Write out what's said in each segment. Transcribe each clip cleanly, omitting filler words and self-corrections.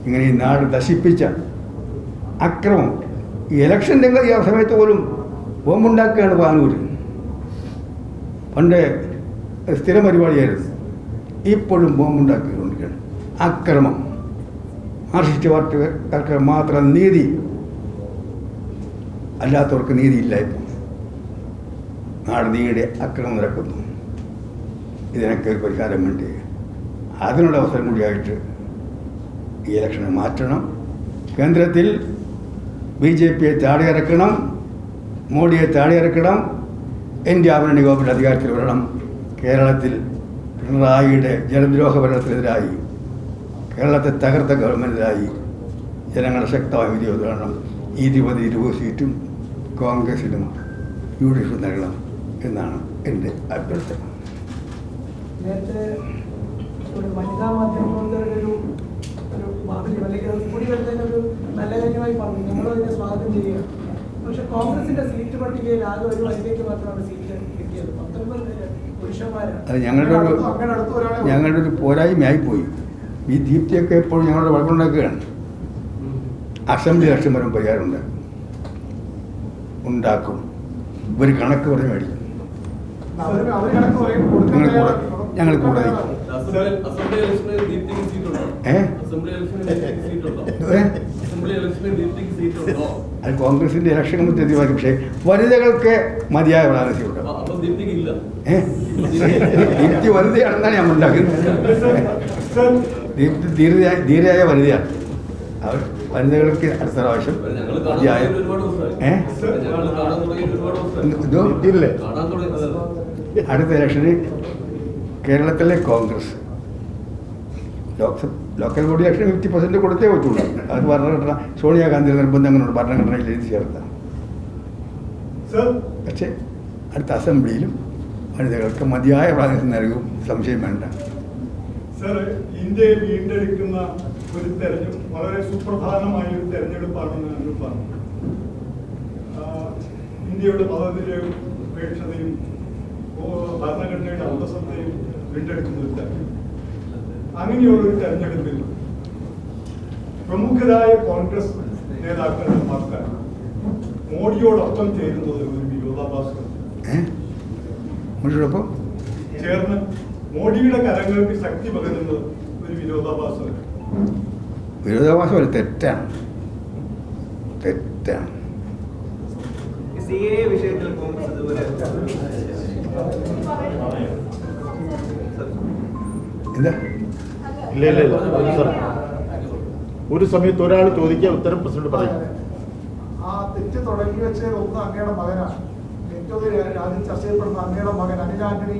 ഇങ്ങനെ ഈ നാട് നശിപ്പിച്ച അക്രമം ഈ ഇലക്ഷൻ രംഗത്ത് ആ സമയത്ത് പോലും ബോംബുണ്ടാക്കുകയാണ് പാനൂർ. പണ്ട് സ്ഥിരം പരിപാടിയായിരുന്നു. ഇപ്പോഴും ബോംബുണ്ടാക്കിക്കൊണ്ടിരിക്കുകയാണ്. അക്രമം, മാർക്സിസ്റ്റ് പാർട്ടിക്കാർക്ക് മാത്രം നീതി, അല്ലാത്തവർക്ക് നീതിയില്ല. ഇപ്പം നാട് നീടെ അക്രമം നടക്കുന്നു. ഇതിനൊക്കെ ഒരു പരിഹാരം വേണ്ടി അതിനുള്ള അവസരം കൂടിയായിട്ട് ഈ ഇലക്ഷനെ മാറ്റണം. കേന്ദ്രത്തിൽ BJPയെ താഴെയിറക്കണം, മോഡിയെ താഴെയിറക്കണം, ഇന്ത്യ മുന്നണി ഗവൺമെൻറ് അധികാരത്തിൽ വരണം. കേരളത്തിൽ പിണറായിയുടെ ജനദ്രോഹ ഭരണത്തിനെതിരായി, കേരളത്തെ തകർത്ത ഗവൺമെൻറ്റിനായി ജനങ്ങളുടെ ശക്തമായ വിധി കാണണം. 20 സീറ്റും കോൺഗ്രസിനും UDF നൽകണം എന്നാണ് എൻ്റെ അഭ്യർത്ഥന. നേരത്തെ വനിതാ മാധ്യമപ്രവർത്തകരുടെ ഒരു മാതൃക അല്ലെങ്കിൽ കൂടി വരുന്നതിനൊരു നല്ല കാര്യമായി പറഞ്ഞു. ഞങ്ങളും അതിനെ സ്വാഗതം ചെയ്യുക. പക്ഷെ കോൺഗ്രസിന്റെ സീറ്റ് പട്ടികയിൽ ആകെ ഒരു വനിതയ്ക്ക് മാത്രമാണ് സീറ്റ് കിട്ടിയത്. 19 പുരുഷന്മാരാണ്. അത് ഞങ്ങളുടെ ഒരു പോരായ്മയായിപ്പോയി. ഈ ദീപ്തിയൊക്കെ എപ്പോഴും ഞങ്ങളുടെ വഴക്കുണ്ടാക്കുകയാണ്. അസംബ്ലി ഇലക്ഷൻ വരും പരിഹാരമുണ്ട്, ഉണ്ടാക്കും. ഇവർ കണക്ക് പറഞ്ഞ് മേടിക്കും. ഞങ്ങൾ കൂടെ അത് കോൺഗ്രസിന്റെ ഇലക്ഷൻ കമ്മിറ്റി തീരുമാനിക്കും. പക്ഷേ വനിതകൾക്ക് മതിയായ പ്രാതിനിധ്യമുണ്ട്. ദീപ്തി വനിതയാണെന്നാണ് ഞാൻ ഉണ്ടാക്കുന്നത്. ദീപ്തി ധീരയായ വനിതയാണ്. അവർ വനിതകൾക്ക് അടുത്ത പ്രാവശ്യം മതിയായ അടുത്ത ഇലക്ഷന് കേരളത്തിലെ കോൺഗ്രസ് ലോക്കൽ ബോഡി ഇലക്ഷൻ 50% കൊടുത്തേ പറ്റുള്ളൂ. അത് ഭരണഘടന സോണിയാഗാന്ധിയുടെ നിർബന്ധങ്ങളുണ്ട്, ഭരണഘടനയിൽ എഴുതി ചേർത്താം. പക്ഷേ അടുത്ത അസംബ്ലിയിലും വനിതകൾക്ക് മതിയായ പ്രാതിനിധ്യം നൽകും, സംശയം വേണ്ട. സർ, ഇന്ത്യയെ വീണ്ടെടുക്കുന്ന ഒരു വളരെ സുപ്രധാനമായ ഒരു തെരഞ്ഞെടുപ്പാണെന്ന് ഞാൻ പറഞ്ഞു. ഇന്ത്യയുടെ മതനിരപേക്ഷതയും ഭരണഘടനയുടെ അന്തസ്സത്തെയും വീണ്ടെടുക്കുന്ന ഒരു തെരഞ്ഞെടുപ്പ്. അങ്ങനെയുള്ളൊരു തെരഞ്ഞെടുപ്പിൽ പ്രമുഖരായ കോൺഗ്രസ് നേതാക്കന്മാർക്ക് മോഡിയോടൊപ്പം ചേരുന്നത് ഒരു വിരോധാഭാസം. ചേർന്ന് മോഡിയുടെ കരങ്ങൾക്ക് ശക്തി പകരുന്നത് ഒരു വിരോധാഭാസം. വിരോധാഭാസം തെറ്റാണ്. വിഷയത്തിൽ കോൺഗ്രസ് എന്താ ഇല്ല ഒരു സമയത്ത് ഒരാൾ ചോദിക്കുക, ഉത്തരം പ്രസിഡന്റ് പറയും. ആ തെറ്റ് തുടങ്ങി വെച്ച് ഒന്ന് അങ്ങയുടെ മകനാണ്. ഏറ്റവും രാജ്യം ചർച്ച ചെയ്യപ്പെടുന്ന അങ്ങയുടെ മകൻ അനിൽ ആന്റണി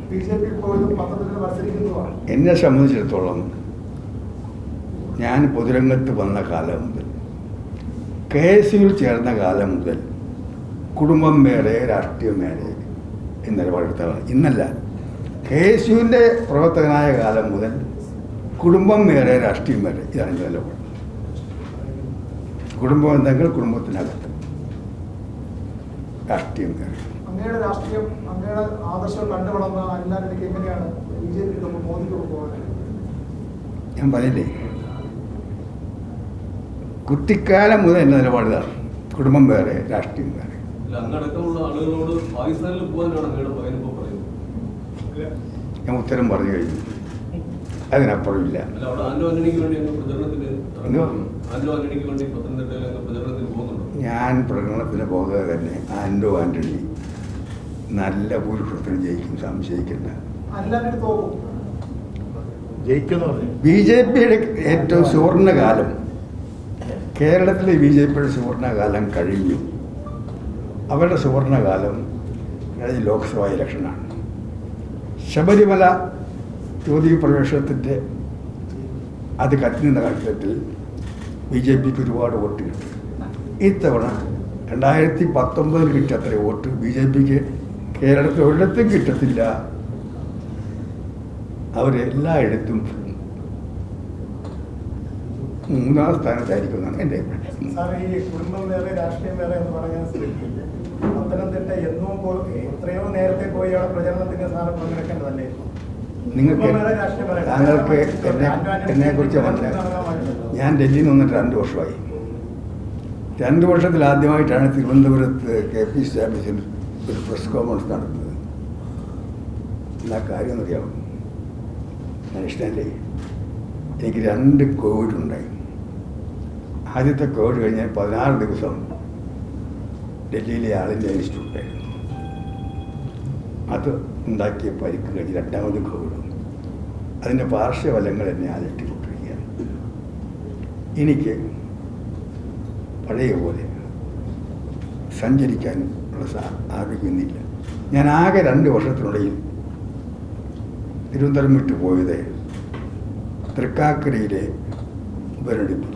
BJP പോയതും പത്രത്തിൽ മത്സരിക്കുന്നതുമാണ്. എന്നെ സംബന്ധിച്ചിടത്തോളം ഞാൻ പൊതുരംഗത്ത് വന്ന കാലം മുതൽ, KSUവിൽ ചേർന്ന കാലം മുതൽ കുടുംബം വേറെ രാഷ്ട്രീയം വേറെ എന്ന നിലപാടെടുത്താണ്. ഇന്നല്ല, KSUവിൻ്റെ പ്രവർത്തകനായ കാലം മുതൽ കുടുംബം വേറെ രാഷ്ട്രീയം വേറെ, ഇതാണ് എൻ്റെ നിലപാട്. കുടുംബം എന്തെങ്കിൽ കുടുംബത്തിനകത്ത്, രാഷ്ട്രീയം വേറെ. അങ്ങയുടെ രാഷ്ട്രീയം, അങ്ങയുടെ ആദർശം കണ്ടുവളർന്ന അനിലാന്റണിക്ക് എങ്ങനെയാണ് BJP മോദിക്ക് പോകാൻ? ഞാൻ പറയില്ലേ, കുട്ടിക്കാലം മുതൽ എൻ്റെ നിലപാടിതാണ്. കുടുംബം വേറെ രാഷ്ട്രീയം വേറെ. ഞാൻ ഉത്തരം പറഞ്ഞു കഴിഞ്ഞു. അതിനപ്പുറമില്ല. ഞാൻ പ്രകടനത്തിന് പോകാതെ തന്നെ ആന്റോ ആന്റണി നല്ല ഭൂരിപക്ഷത്തിന് ജയിക്കും, സംശയിക്കണ്ട. BJPയുടെ ഏറ്റവും സുവർണകാലം, കേരളത്തിലെ BJPയുടെ സുവർണകാലം കഴിഞ്ഞു. അവരുടെ സുവർണകാലം കഴിഞ്ഞ ലോക്സഭാ ഇലക്ഷനാണ്. ശബരിമല ജ്യോതി പ്രവേശനത്തിൻ്റെ അത് കത്തിനിന്ന കാലഘട്ടത്തിൽ BJPക്ക് ഒരുപാട് വോട്ട് കിട്ടി. ഇത്തവണ 2019 കിട്ടിയ അത്ര വോട്ട് BJPക്ക് കേരളത്തിൽ ഒരിടത്തും കിട്ടത്തില്ല. അവരെല്ലായിടത്തും 3ാം സ്ഥാനത്തായിരിക്കും എന്നാണ് എൻ്റെ അഭിപ്രായം. കുടുംബം വേറെ രാഷ്ട്രീയം വേറെ എന്ന് പറയാൻ ശ്രമിക്കില്ല. പത്തനംതിട്ട എത്രയോ നേരത്തെ പോയി അവിടെ പ്രചരണത്തിന്റെ സ്ഥാനം പങ്കെടുക്കേണ്ടതല്ലേ? താങ്കൾക്ക് എന്നെ കുറിച്ച് ഞാൻ ഡൽഹിയിൽ നിന്ന് വന്നിട്ട് 2 വർഷമായി. 2 വർഷത്തിൽ ആദ്യമായിട്ടാണ് തിരുവനന്തപുരത്ത് KP സ്റ്റാബ്ലിഷിൽ ഒരു പ്രസ് കോൺഫറൻസ് നടത്തുന്നത്. എന്താ കാര്യം എന്നറിയാമോ? മനുഷ്യനല്ലേ, എനിക്ക് 2 കോവിഡ് ഉണ്ടായി. ആദ്യത്തെ കോവിഡ് കഴിഞ്ഞ് 16 ദിവസം ഡൽഹിയിലെ ആളിൻ്റെ ഇൻസ്റ്റിറ്റ്യൂട്ടായിരുന്നു. അത് ഉണ്ടാക്കിയ പരിക്ക് കഴിഞ്ഞ് 2ാമത് കോവിഡ്. അതിൻ്റെ പാർശ്വഫലങ്ങൾ എന്നെ അലട്ടിക്കൊണ്ടിരിക്കുകയാണ്. എനിക്ക് പഴയ പോലെ സഞ്ചരിക്കാൻ ഉള്ള ആഗ്രഹിക്കുന്നില്ല. ഞാൻ ആകെ 2 വർഷത്തിനുള്ളിൽ തിരുവനന്തപുരം വിട്ടു പോയത് തൃക്കാക്കരയിലെ ഉപരെടുത്തു,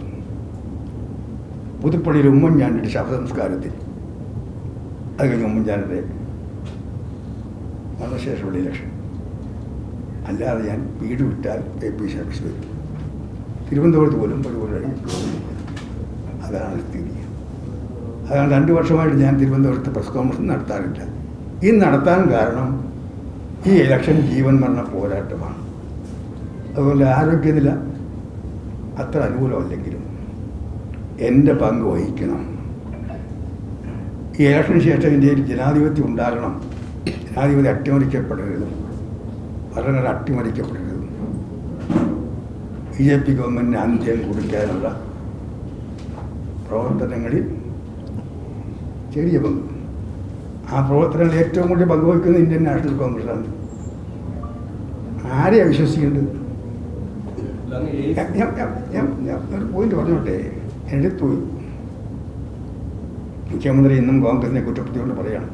പുതുപ്പള്ളിയിൽ ഉമ്മൻചാണ്ടിയുടെ ശവസംസ്കാരത്തിൽ, അത് കഴിഞ്ഞ് ഉമ്മൻചാണ്ടിയുടെ മരണശേഷമുള്ള ഇലക്ഷൻ. അല്ലാതെ ഞാൻ വീട് വിട്ടാൽ KP ഓഫീസ് വരും. തിരുവനന്തപുരത്ത് പോലും ഒരു അതാണ് സ്ഥിതി. അതാണ് 2 വർഷമായിട്ട് ഞാൻ തിരുവനന്തപുരത്ത് പ്രസ് കോൺഫറൻസ് നടത്താറില്ല. ഈ നടത്താൻ കാരണം ഈ ഇലക്ഷൻ ജീവൻ മരണ പോരാട്ടമാണ്. അതുപോലെ ആരോഗ്യനില അത്ര അനുകൂലമല്ലെങ്കിലും എൻ്റെ പങ്ക് വഹിക്കണം. ഈ ഇലക്ഷന് ശേഷം ഇന്ത്യയിൽ ജനാധിപത്യം ഉണ്ടാകണം. ജനാധിപത്യം അട്ടിമറിക്കപ്പെടരുത്, ഭരണഘടന അട്ടിമറിക്കപ്പെടരുത്. BJP ഗവൺമെൻറ്റിന് അന്ത്യം കുറിക്കാനുള്ള പ്രവർത്തനങ്ങളിൽ ചെറിയ പങ്ക്, ആ പ്രവർത്തനങ്ങൾ ഏറ്റവും കൂടുതൽ പങ്കുവയ്ക്കുന്നത് ഇന്ത്യൻ നാഷണൽ കോൺഗ്രസ്സാണ്. ആരെയാണ് വിശ്വസിക്കേണ്ടത്? ഒരു പോയിന്റ് പറഞ്ഞോട്ടെ. എൻ്റെ മുഖ്യമന്ത്രി ഇന്നും കോൺഗ്രസിനെ കുറ്റപ്പെടുത്തിക്കൊണ്ട് പറയുകയാണ്.